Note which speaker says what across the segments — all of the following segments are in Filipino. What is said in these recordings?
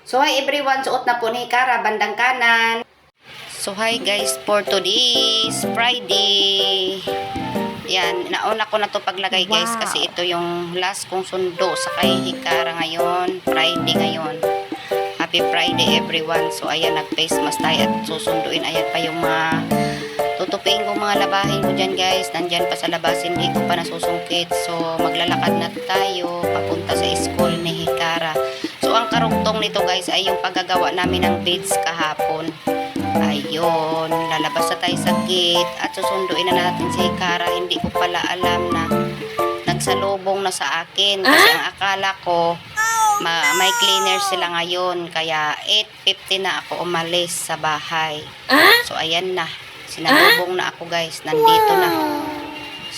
Speaker 1: So hi everyone, suot na po ni Hikara bandang kanan. So hi guys, for today's Friday. Yan, nauna ko na to paglagay guys kasi ito yung last kong sundo sa kay Hikara ngayon, Friday ngayon. Happy Friday everyone. So ayan, nag-face mask tayo at susunduin. Ayan pa yung mga tutupiin ko, mga labahin ko dyan guys. Nandyan pa sa labas, hindi ko pa nasusungkit. So maglalakad na tayo papunta sa school ni Hikara. So ang karugtong nito guys ay yung paggagawa namin ng beads kahapon. Ayun, lalabas na tayo sa gate at susunduin na natin si Hikara. Hindi ko pala alam na nagsalubong na sa akin kasi ang akala ko may cleaner sila ngayon, kaya 8:50 na ako umalis sa bahay. So ayan na, sinalubong na ako guys, nandito na.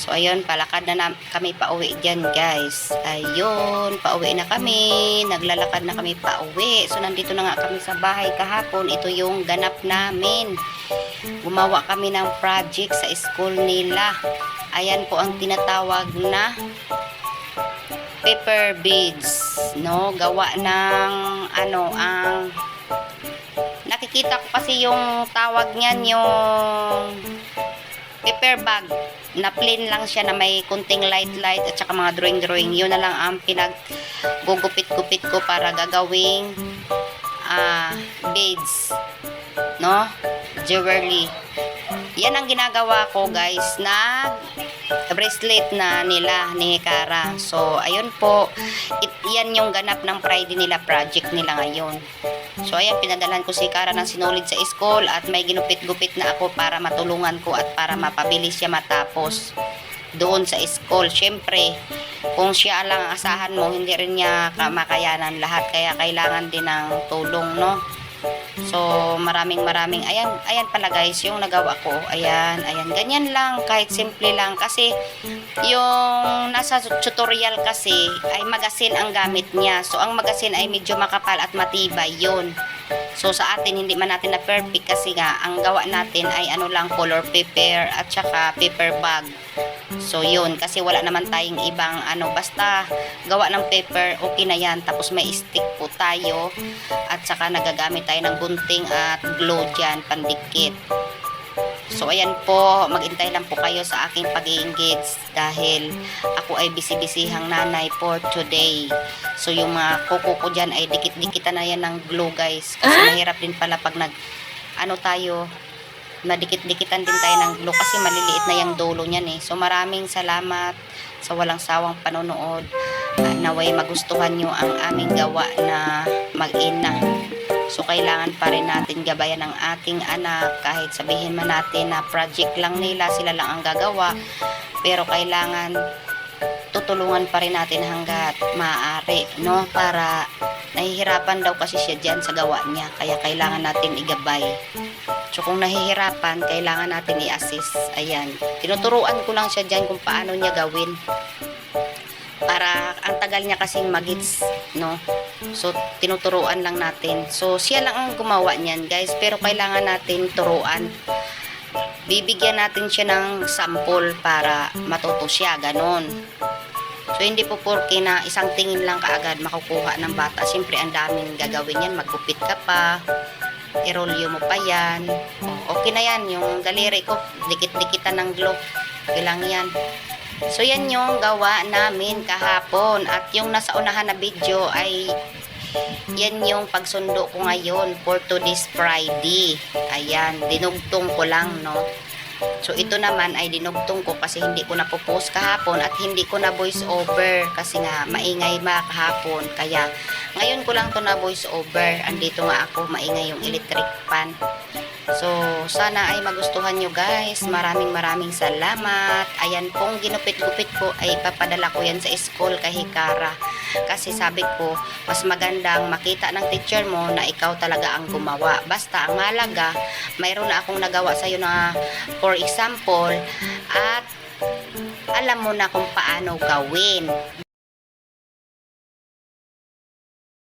Speaker 1: So ayun, palakad na kami pauwi dyan guys. Ayun, pauwi na kami, naglalakad na kami pauwi. So nandito na nga kami sa bahay kahapon. Ito yung ganap namin, gumawa kami ng project sa school nila. Ayan po ang tinatawag na paper beads, no? Gawa ng ang nakikita ko kasi yung tawag niyan, yung paper bag na plain lang siya na may kunting light at saka mga drawing. Yun na lang ang pinag-gugupit-gupit ko para gagawing beads, no? Jewelry. Yan ang ginagawa ko guys na bracelet na nila ni Hikara. So ayun po, yan yung ganap ng Friday nila, project nila ngayon. So ayan, pinadalan ko si Hikara ng sinulid sa school at may ginupit-gupit na ako para matulungan ko at para mapabilis siya matapos doon sa school. Syempre, kung siya lang ang asahan mo, hindi rin niya makayanan lahat, kaya kailangan din ng tulong, no? So maraming ayan pala guys yung nagawa ko. Ayan, ganyan lang, kahit simple lang kasi yung nasa tutorial kasi ay magasin ang gamit niya. So ang magasin ay medyo makapal at matibay yun. So sa atin hindi man natin na perfect kasi nga ang gawa natin ay lang, color paper at saka paper bag. So yun, kasi wala naman tayong ibang basta gawa ng paper, okay na yan. Tapos may stick po tayo at saka nagagamit tayo ng gunting at glue dyan, pandikit. So ayan po, maghintay lang po kayo sa aking pag-i-engage dahil ako ay busy-busyhang nanay for today. So yung mga kuko ko dyan ay dikit-dikitan na yan ng glue guys, kasi mahirap din pala pag tayo nadikit-dikitan din tayo ng glue kasi maliliit na yung dulo niyan eh. So maraming salamat sa walang sawang panonood. Naway magustuhan nyo ang aming gawa na mag-ina. So kailangan pa rin natin gabayan ng ating anak, kahit sabihin man natin na project lang nila, sila lang ang gagawa, pero kailangan tutulungan pa rin natin hanggat maaari, no? Para nahihirapan daw kasi siya dyan sa gawa niya, kaya kailangan natin igabay. So kung nahihirapan, kailangan natin i-assist. Ayan, tinuturuan ko lang siya dyan kung paano niya gawin, para ang tagal niya kasing magits, no? So tinuturuan lang natin. So siya lang ang gumawa niyan guys, pero kailangan natin turuan. Bibigyan natin siya ng sample para matuto siya, ganon. So hindi po porke na isang tingin lang kaagad makukuha ng bata. Siyempre ang daming gagawin yan, maggupit ka pa, irolyo mo pa yan. Okay na yan, yung daliri ko dikit-dikitan ng glue, okay lang yan. So yan yung gawa namin kahapon, at yung nasa unahan na video ay yan yung pagsundo ko ngayon for today's Friday. Ayan, dinugtong ko lang, no? So ito naman ay dinugtong ko kasi hindi ko na po-post kahapon at hindi ko na voice over kasi nga maingay kahapon, kaya ngayon ko lang to na voice over. Andito nga ako, maingay yung electric fan. So sana ay magustuhan nyo guys. Maraming salamat. Ayan pong ginupit-gupit ko ay papadala ko yan sa school kay Hikara, kasi sabi ko mas magandang makita ng teacher mo na ikaw talaga ang gumawa. Basta ang malaga mayroon na akong nagawa sa'yo na for example, at alam mo na kung paano gawin.